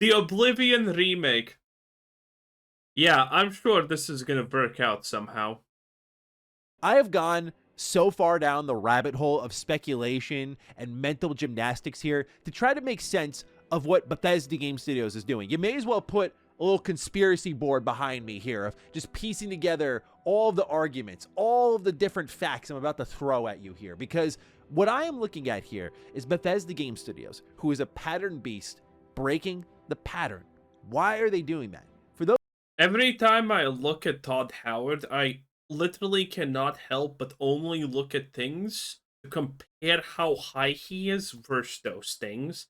The Oblivion remake. Yeah, I'm sure this is gonna work out somehow. I have gone so far down the rabbit hole of speculation and mental gymnastics here to try to make sense of what Bethesda Game Studios is doing. You may as well put a little conspiracy board behind me here of just piecing together all of the arguments, all of the different facts I'm about to throw at you here. Because what I am looking at here is Bethesda Game Studios, who is a pattern beast, breaking the pattern. Why are they doing that? For those Every time I look at Todd Howard, I literally cannot help but only look at things to compare how high he is versus those things,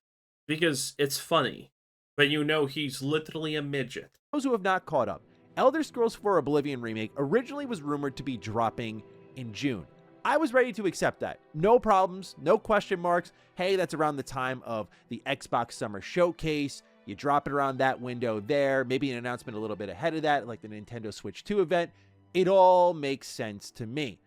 because it's funny. But you know he's literally a midget. who have not caught up, Elder Scrolls 4 Oblivion Remake originally was rumored to be dropping in June. I was ready to accept that. No problems, no question marks. Hey, that's around the time of the Xbox Summer Showcase. You drop it around that window there. Maybe an announcement a little bit ahead of that, like the Nintendo Switch 2 event. It all makes sense to me.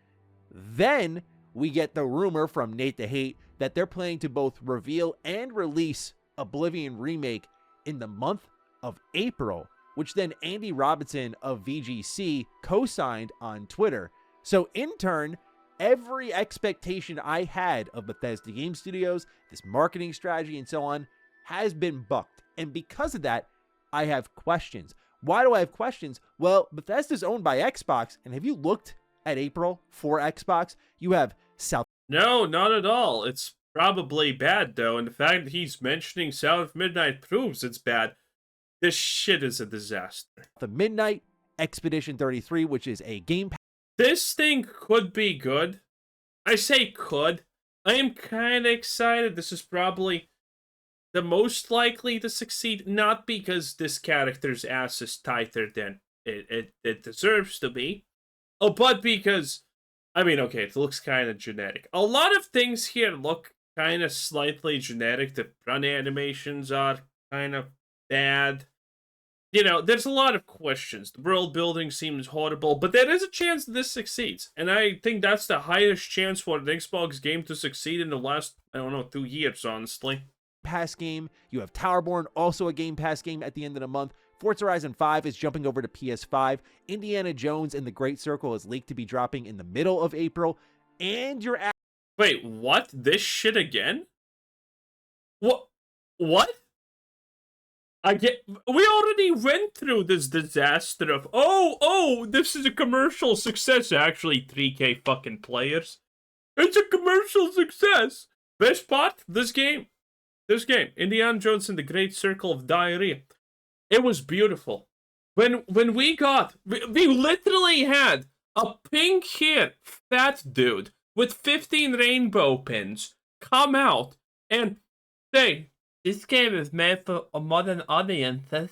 Then we get the rumor from Nate the Hate that they're planning to both reveal and release Oblivion Remake in the month of April, which then Andy Robinson of VGC co-signed on Twitter. So in turn, every expectation I had of Bethesda Game Studios, this marketing strategy and so on, has been bucked. And because of that, I have questions. Why do I have questions? Well, Bethesda's owned by Xbox, and have you looked at April for Xbox? You have South. No, not at all. It's probably bad, though, and the fact that he's mentioning Sound of Midnight proves it's bad. This shit is a disaster. The Midnight, Expedition 33, which is a Game Pass. This thing could be good. I say could. I am kind of excited. This is probably the most likely to succeed, not because this character's ass is tighter than it deserves to be, but because, I mean, okay, it looks kind of generic. A lot of things here look kind of slightly generic. The run animations are kind of bad. You know, there's a lot of questions. The world building seems horrible, but there is a chance that this succeeds. And I think that's the highest chance for an Xbox game to succeed in the last, I don't know, 2 years, honestly. Pass game. You have Towerborn, also a Game Pass game at the end of the month. Forza Horizon 5 is jumping over to PS5. Indiana Jones and the Great Circle is leaked to be dropping in the middle of April. And you're at. Wait, what? This shit again? What? What? We already went through this disaster of, this is a commercial success. Actually, 3K fucking players. It's a commercial success. Best part, this game, Indiana Jones and the Great Circle of Diarrhea. It was beautiful. When we literally had a pink-haired fat dude with 15 rainbow pins come out and say, this game is made for modern audiences.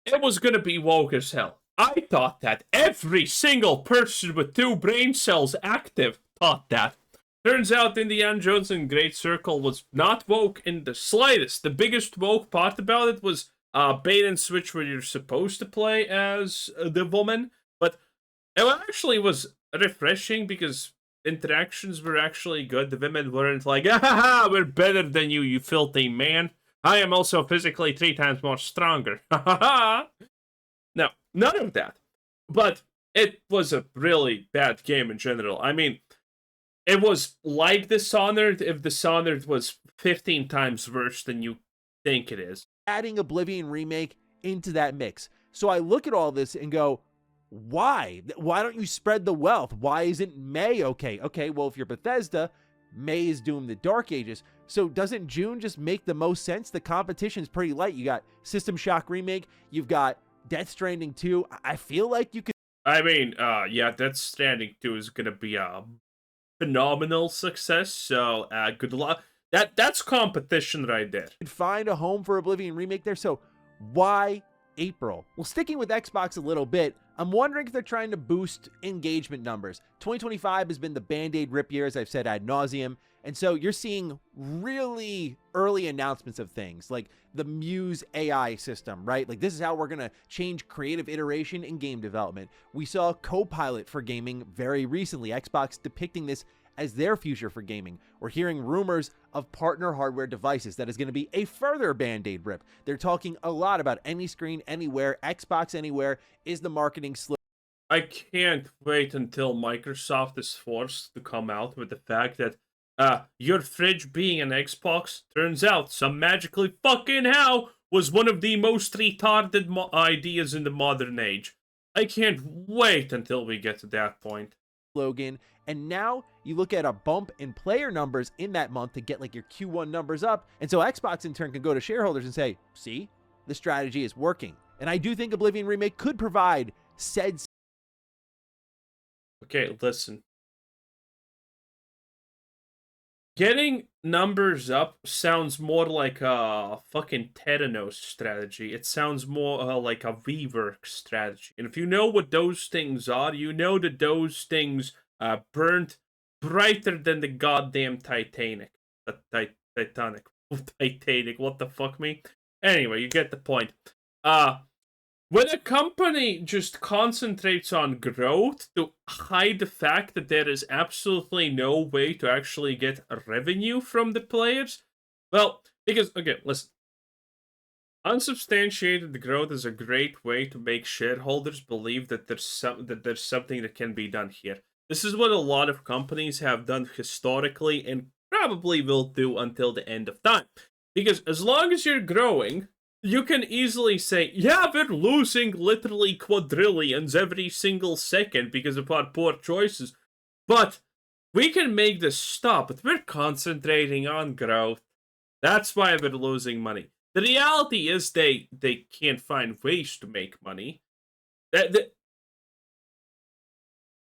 It was gonna be woke as hell. I thought that. Every single person with 2 brain cells active thought that. Turns out Indiana Jones and Great Circle was not woke in the slightest. The biggest woke part about it was bait and switch where you're supposed to play as the woman. But it actually was refreshing because interactions were actually good. The women weren't like, ah, we're better than you, you filthy man. I am also physically 3 times more stronger. No, none of that. But it was a really bad game in general. I mean, it was like Dishonored if Dishonored was 15 times worse than you think it is. Adding Oblivion Remake into that mix. So I look at all this and go, why? Why don't you spread the wealth? Why isn't May okay? Okay, well, if you're Bethesda, May is doomed the Dark Ages. So doesn't June just make the most sense? The competition's pretty light. You got System Shock Remake. You've got Death Stranding 2. I feel like you could... I mean, yeah, Death Stranding 2 is going to be a phenomenal success. So, good luck. That's competition right there. Find a home for Oblivion Remake there. So why April? Well, sticking with Xbox a little bit, I'm wondering if they're trying to boost engagement numbers. 2025 has been the Band-Aid rip year, as I've said ad nauseum. And so you're seeing really early announcements of things like the Muse AI system, right? Like this is how we're going to change creative iteration in game development. We saw Copilot for gaming very recently, Xbox depicting this as their future for gaming. We're hearing rumors of partner hardware devices that is going to be a further Band-Aid rip. They're talking a lot about any screen, anywhere, Xbox Anywhere is the marketing slogan. I can't wait until Microsoft is forced to come out with the fact that your fridge being an Xbox, turns out some magically fucking how was one of the most retarded ideas in the modern age. I can't wait until we get to that point. Slogan, and now you look at a bump in player numbers in that month to get like your Q1 numbers up, and so Xbox in turn can go to shareholders and say, see, the strategy is working. And I do think Oblivion Remake could provide said. Okay, listen. Getting numbers up sounds more like a fucking Theranos strategy. It sounds more like a rework strategy. And if you know what those things are, you know that those things burnt brighter than the goddamn Titanic. Titanic. Titanic, what the fuck me? Anyway, you get the point. When a company just concentrates on growth to hide the fact that there is absolutely no way to actually get revenue from the players, well, because, okay, listen. Unsubstantiated growth is a great way to make shareholders believe that there's something that can be done here. This is what a lot of companies have done historically and probably will do until the end of time. Because as long as you're growing, you can easily say, yeah, we're losing literally quadrillions every single second because of our poor choices. But we can make this stop, but we're concentrating on growth. That's why we're losing money. The reality is they can't find ways to make money. The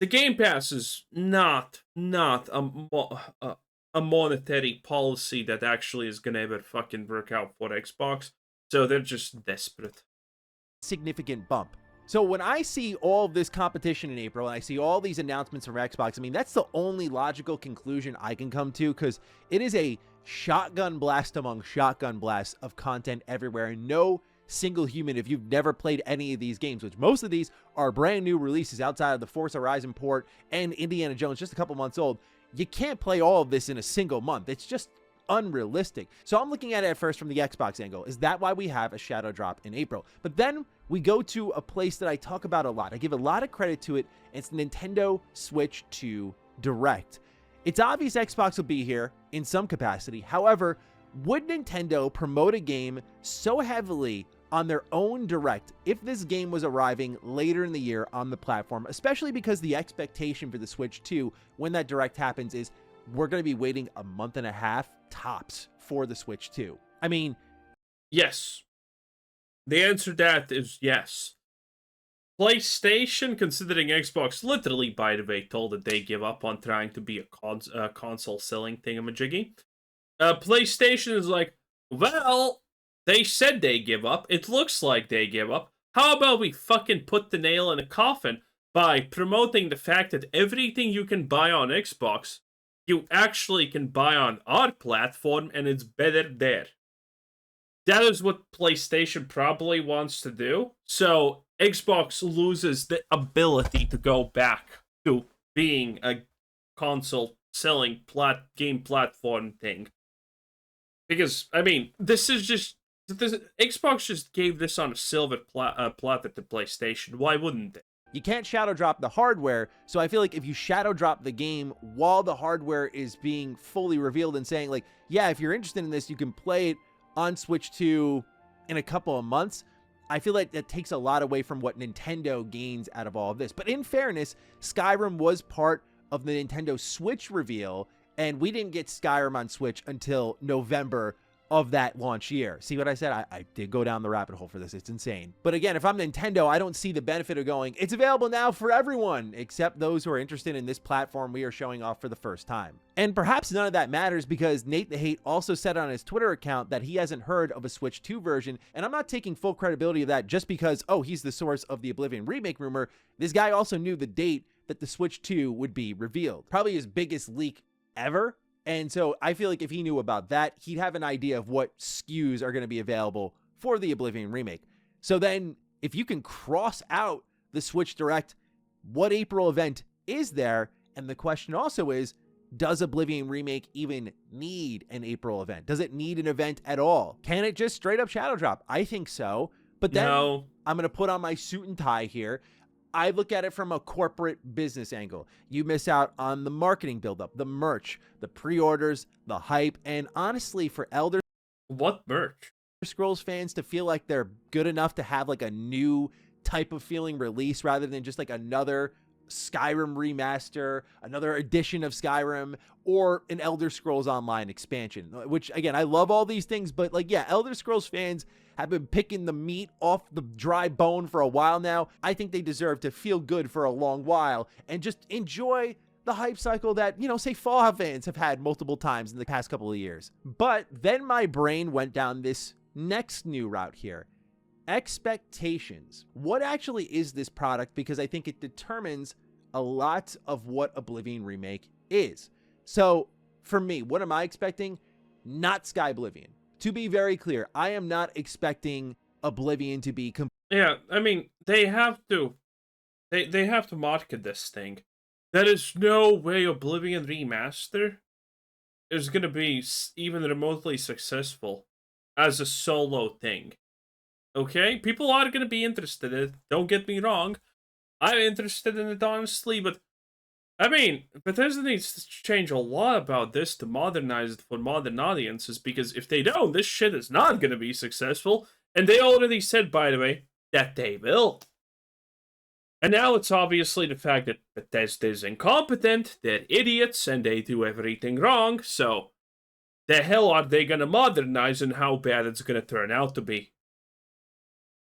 Game Pass is not a monetary policy that actually is gonna ever fucking work out for Xbox. So they're just desperate. Significant bump. So when I see all of this competition in April and I see all these announcements from Xbox, I mean, that's the only logical conclusion I can come to, because it is a shotgun blast among shotgun blasts of content everywhere. And no single human, if you've never played any of these games, which most of these are brand new releases outside of the Forza Horizon port and Indiana Jones, just a couple months old, you can't play all of this in a single month. It's just unrealistic. So I'm looking at it at first from the Xbox angle. Is that why we have a shadow drop in April? But then we go to a place that I talk about a lot. I give a lot of credit to it. It's Nintendo Switch 2 Direct. It's obvious Xbox will be here in some capacity. However, would Nintendo promote a game so heavily on their own Direct if this game was arriving later in the year on the platform, especially because the expectation for the Switch 2 when that Direct happens is we're going to be waiting a month and a half tops for the Switch 2. I mean, yes. The answer to that is yes. PlayStation, considering Xbox literally, by the way, told that they give up on trying to be a console selling thingamajiggy. PlayStation is like, well, they said they give up. It looks like they give up. How about we fucking put the nail in the coffin by promoting the fact that everything you can buy on Xbox, you actually can buy on our platform, and it's better there. That is what PlayStation probably wants to do. So Xbox loses the ability to go back to being a console selling game platform thing. Because, I mean, Xbox just gave this on a silver platter to PlayStation. Why wouldn't they? You can't shadow drop the hardware, so I feel like if you shadow drop the game while the hardware is being fully revealed and saying, like, yeah, if you're interested in this, you can play it on Switch 2 in a couple of months, I feel like that takes a lot away from what Nintendo gains out of all of this. But in fairness, Skyrim was part of the Nintendo Switch reveal, and we didn't get Skyrim on Switch until November of that launch year. See what I said? I did go down the rabbit hole for this. It's insane. But again, if I'm Nintendo, I don't see the benefit of going, it's available now for everyone, except those who are interested in this platform we are showing off for the first time. And perhaps none of that matters because Nate the Hate also said on his Twitter account that he hasn't heard of a Switch 2 version, and I'm not taking full credibility of that just because, oh, he's the source of the Oblivion Remake rumor. This guy also knew the date that the Switch 2 would be revealed. Probably his biggest leak ever. And so I feel like if he knew about that, he'd have an idea of what SKUs are going to be available for the Oblivion Remake. So then if you can cross out the Switch Direct, what April event is there? And the question also is, Does Oblivion Remake even need an April event? Does it need an event at all? Can it just straight up shadow drop? I think so. But then No. I'm going to put on my suit and tie here. I look at it from a corporate business angle. You miss out on the marketing buildup, the merch, the pre-orders, the hype, and honestly, for Elder What merch? Scrolls fans to feel like they're good enough to have like a new type of feeling release rather than just like another Skyrim remaster, another edition of Skyrim, or an Elder Scrolls Online expansion, which again, I love all these things, but like, yeah, Elder Scrolls fans have been picking the meat off the dry bone for a while now. I think they deserve to feel good for a long while and just enjoy the hype cycle that, you know, say Fallout fans have had multiple times in the past couple of years. But then my brain went down this next new route here. Expectations. What actually is this product? Because I think it determines a lot of what Oblivion Remake is. So for me, what am I expecting? Not Sky Oblivion. To be very clear, I am not expecting Oblivion to be Yeah, I mean, they have to market this thing. There is no way Oblivion Remaster is gonna be even remotely successful as a solo thing. Okay? People are gonna be interested in it, don't get me wrong. I'm interested in it, honestly, but I mean, Bethesda needs to change a lot about this to modernize it for modern audiences, because if they don't, this shit is not gonna be successful, and they already said, by the way, that they will. And now it's obviously the fact that Bethesda is incompetent, they're idiots, and they do everything wrong, so the hell are they gonna modernize and how bad it's gonna turn out to be?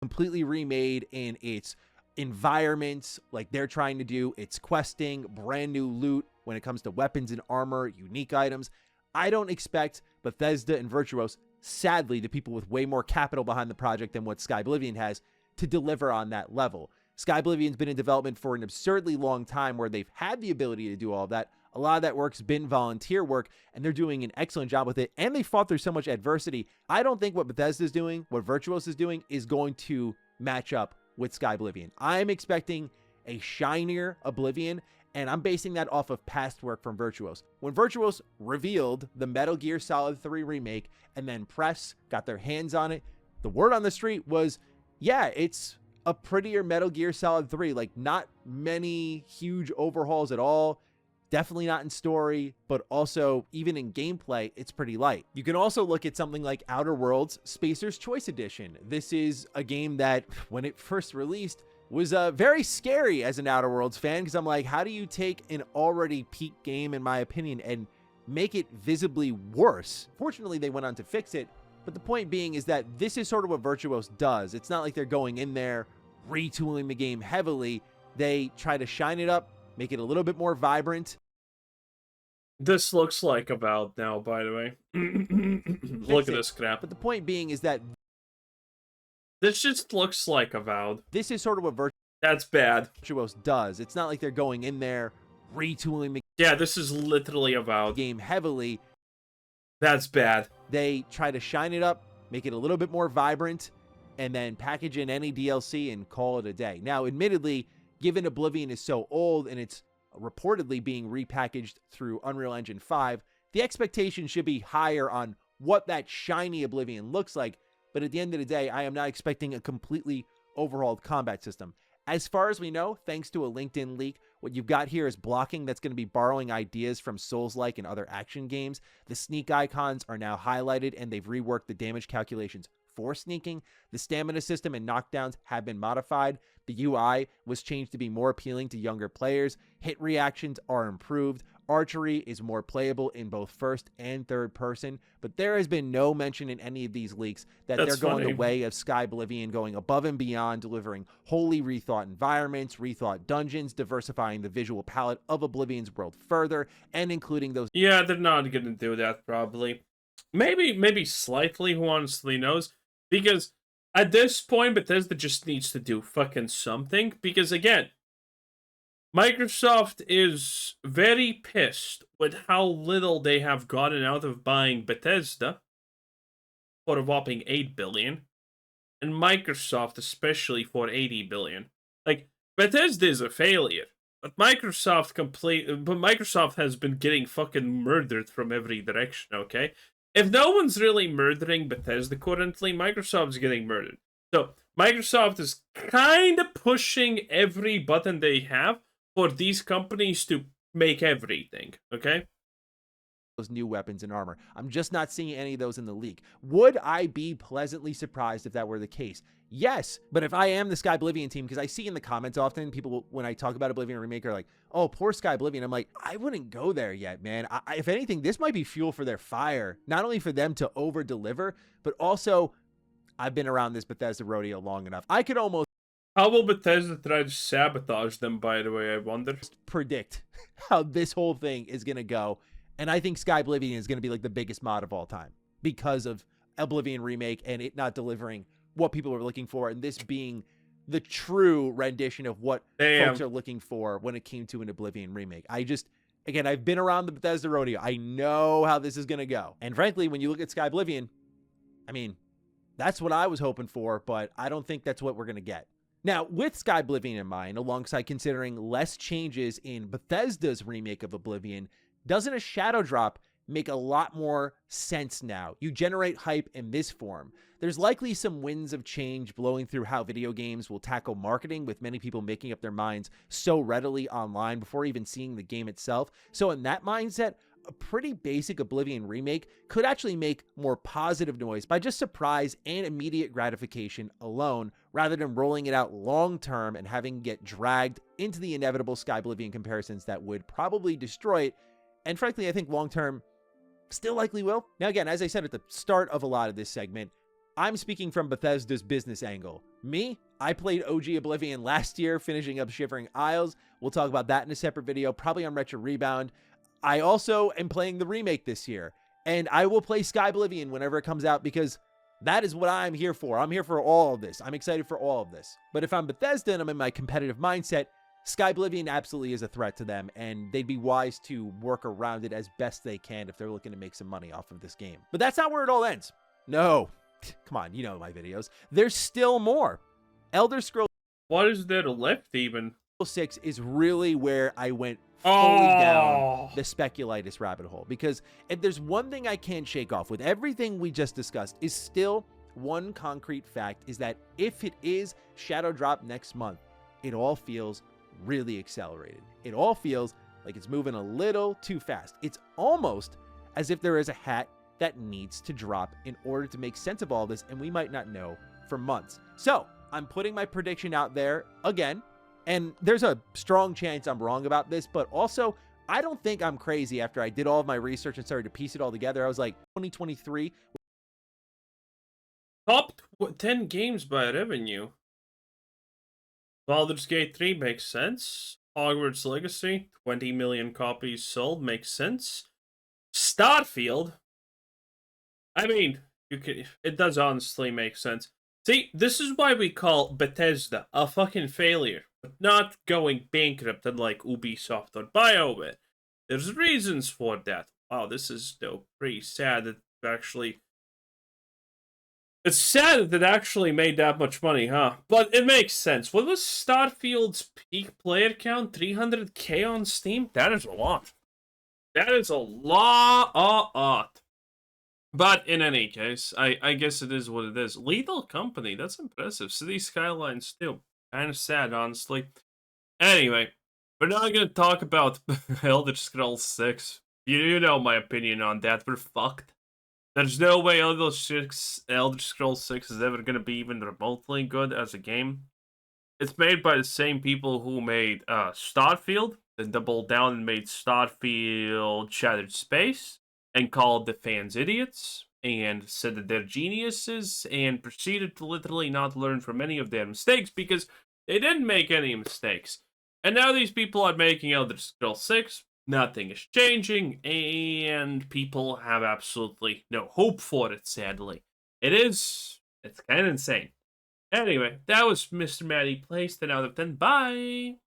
completely remade in its environments like they're trying to do, its questing, brand new loot when it comes to weapons and armor, unique items. I don't expect Bethesda and Virtuos, sadly, the people with way more capital behind the project than what Sky Oblivion has, to deliver on that level. Sky Oblivion's been in development for an absurdly long time where they've had the ability to do all of that. A lot of that work's been volunteer work, and they're doing an excellent job with it, and they fought through so much adversity. I don't think what Bethesda's doing, what Virtuos is doing, is going to match up with Sky Oblivion. I'm expecting a shinier Oblivion, and I'm basing that off of past work from Virtuos. When Virtuos revealed the Metal Gear Solid 3 remake, and then press got their hands on it, the word on the street was, yeah, it's a prettier Metal Gear Solid 3. Like, not many huge overhauls at all. Definitely not in story, but also even in gameplay, it's pretty light. You can also look at something like Outer Worlds Spacer's Choice Edition. This is a game that, when it first released, was very scary as an Outer Worlds fan, because I'm like, how do you take an already peak game, in my opinion, and make it visibly worse? Fortunately, they went on to fix it, but the point being is that this is sort of what Virtuos does. It's not like they're going in there, retooling the game heavily. They try to shine it up, make it a little bit more vibrant. This looks like Avowed now, by the way. Look at this crap. But the point being is that this just looks like Avowed. this is sort of what That's bad. Virtuos does. It's not like they're going in there, retooling the Yeah, this is literally Avowed. game heavily. That's bad. They try to shine it up, make it a little bit more vibrant, and then package in any DLC and call it a day. Now, admittedly, given Oblivion is so old and it's reportedly being repackaged through Unreal Engine 5, the expectation should be higher on what that shiny Oblivion looks like, but at the end of the day, I am not expecting a completely overhauled combat system. As far as we know, thanks to a LinkedIn leak, what you've got here is blocking that's going to be borrowing ideas from Souls-like and other action games. The sneak icons are now highlighted, and they've reworked the damage calculations for sneaking. The stamina system and knockdowns have been modified. The UI was changed to be more appealing to younger players. Hit reactions are improved. Archery is more playable in both first and third person, but there has been no mention in any of these leaks that they're going the way of Sky Oblivion, going above and beyond, delivering wholly rethought environments, rethought dungeons, diversifying the visual palette of Oblivion's world further, and including those. Yeah, they're not gonna do that, probably. Maybe slightly, who honestly knows? Because at this point, Bethesda just needs to do fucking something, because again, Microsoft is very pissed with how little they have gotten out of buying Bethesda for a whopping $8 billion, and Microsoft especially for $80 billion. Like, Bethesda is a failure, But Microsoft has been getting fucking murdered from every direction, okay? If no one's really murdering Bethesda currently, Microsoft's getting murdered. So Microsoft is kind of pushing every button they have for these companies to make everything, okay? Those new weapons and armor. I'm just not seeing any of those in the leak. Would I be pleasantly surprised if that were the case? Yes, but if I am the Sky Oblivion team, because I see in the comments often, people, when I talk about Oblivion Remake, are like, oh, poor Sky Oblivion. I'm like, I wouldn't go there yet, man. If anything, this might be fuel for their fire. Not only for them to over-deliver, but also, I've been around this Bethesda rodeo long enough. I could almost How will Bethesda try to sabotage them, by the way, I wonder? predict how this whole thing is going to go. And I think Sky Oblivion is going to be like the biggest mod of all time because of Oblivion Remake and it not delivering what people are looking for, and this being the true rendition of what folks are looking for when it came to an Oblivion Remake. Again, I've been around the Bethesda rodeo. I know how this is going to go. And frankly, when you look at Sky Oblivion, I mean, that's what I was hoping for, but I don't think that's what we're going to get. Now, with Sky Oblivion in mind, alongside considering less changes in Bethesda's remake of Oblivion, doesn't a shadow drop make a lot more sense now? You generate hype in this form. There's likely some winds of change blowing through how video games will tackle marketing, with many people making up their minds so readily online before even seeing the game itself. So in that mindset, a pretty basic Oblivion remake could actually make more positive noise by just surprise and immediate gratification alone, rather than rolling it out long term and having it get dragged into the inevitable Sky Oblivion comparisons that would probably destroy it. And frankly, I think long-term still likely will. Now, again, as I said at the start of a lot of this segment, I'm speaking from Bethesda's business angle. Me, I played OG Oblivion last year, finishing up Shivering Isles. We'll talk about that in a separate video, probably on Retro Rebound. I also am playing the remake this year, and I will play Sky Oblivion whenever it comes out because that is what I'm here for. I'm here for all of this. I'm excited for all of this. But if I'm Bethesda and I'm in my competitive mindset, Sky Oblivion absolutely is a threat to them, and they'd be wise to work around it as best they can if they're looking to make some money off of this game. But that's not where it all ends. No. Come on, you know my videos. There's still more. Elder Scrolls What is there left, even? 6 is really where I went fully down the speculitis rabbit hole, because if there's one thing I can't shake off with everything we just discussed, is still one concrete fact, is that if it is Shadow Drop next month, it all feels really accelerated. It all feels like it's moving a little too fast. It's almost as if there is a hat that needs to drop in order to make sense of all this, and we might not know for months. So I'm putting my prediction out there again, and there's a strong chance I'm wrong about this, but also I don't think I'm crazy. After I did all of my research and started to piece it all together, I was like, 2023 top 10 games by revenue. Baldur's Gate 3 makes sense. Hogwarts Legacy, 20 million copies sold, makes sense. Starfield, I mean, it does honestly make sense. See, this is why we call Bethesda a fucking failure, but not going bankrupt unlike Ubisoft or BioWare. There's reasons for that. Wow, this is though pretty sad that actually... It's sad that it actually made that much money, huh? But it makes sense. What was Starfield's peak player count? 300k on Steam? That is a lot. That is a lot. But in any case, I guess it is what it is. Lethal Company, that's impressive. City Skylines too. Kind of sad, honestly. Anyway, we're not going to talk about Elder Scrolls 6. You know my opinion on that. We're fucked. There's no way Elder Scrolls 6 is ever going to be even remotely good as a game. It's made by the same people who made Starfield, then doubled down and made Starfield Shattered Space, and called the fans idiots, and said that they're geniuses, and proceeded to literally not learn from any of their mistakes, because they didn't make any mistakes. And now these people are making Elder Scrolls 6, nothing is changing, and people have absolutely no hope for it, sadly. It's kind of insane. Anyway, that was Mr. Matty Plays 10 out of 10. Bye!